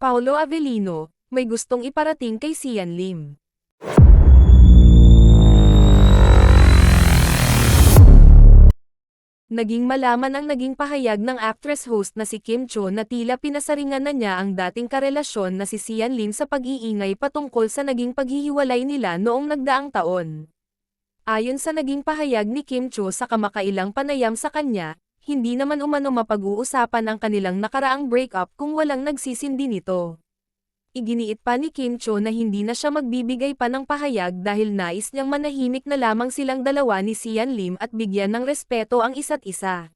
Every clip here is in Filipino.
Paolo Avellino, may gustong iparating kay Sian Lim. Naging malaman ang naging pahayag ng actress-host na si Kim Cho na tila pinasaringan na niya ang dating karelasyon na si Sian Lim sa pag-iingay patungkol sa naging paghihiwalay nila noong nagdaang taon. Ayon sa naging pahayag ni Kim Cho sa kamakailang panayam sa kanya, hindi naman umano mapag-uusapan ang kanilang nakaraang breakup kung walang nagsisindi nito. Iginiit pa ni Kim Cho na hindi na siya magbibigay pa ng pahayag dahil nais niyang manahimik na lamang silang dalawa ni Sian Lim at bigyan ng respeto ang isa't isa.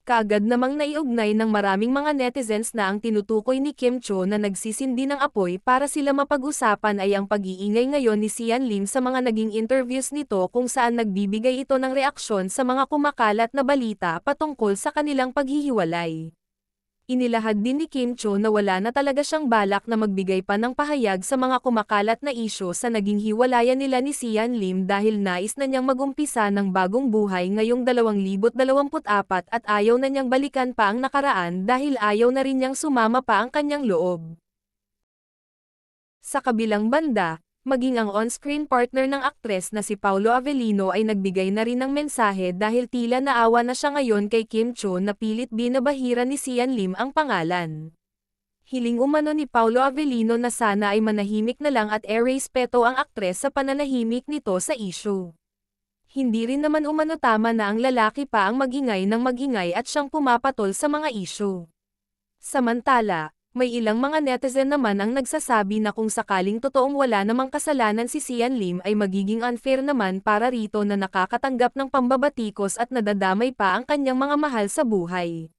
Kaagad namang naiugnay ng maraming mga netizens na ang tinutukoy ni Kim Cho na nagsisindi ng apoy para sila mapag-usapan ay ang pag-iingay ngayon ni Sian Lim sa mga naging interviews nito kung saan nagbibigay ito ng reaksyon sa mga kumakalat na balita patungkol sa kanilang paghihiwalay. Inilahad din ni Kim Cho na wala na talaga siyang balak na magbigay pa ng pahayag sa mga kumakalat na isyu sa naging hiwalayan nila ni Sian Lim dahil nais na niyang magumpisa ng bagong buhay ngayong 2024 at ayaw na niyang balikan pa ang nakaraan dahil ayaw na rin niyang sumama pa ang kanyang loob. Sa kabilang banda, maging ang on-screen partner ng aktres na si Paolo Avellino ay nagbigay na rin ng mensahe dahil tila naawa na siya ngayon kay Kim Cho na pilit binabahira ni Sian Lim ang pangalan. Hiling umano ni Paolo Avellino na sana ay manahimik na lang at e-respeto ang aktres sa pananahimik nito sa issue. Hindi rin naman umano tama na ang lalaki pa ang magingay ng magingay at siyang pumapatol sa mga issue. Samantala, may ilang mga netizen naman ang nagsasabi na kung sakaling totoong wala namang kasalanan si Sian Lim ay magiging unfair naman para rito na nakakatanggap ng pambabatikos at nadadamay pa ang kanyang mga mahal sa buhay.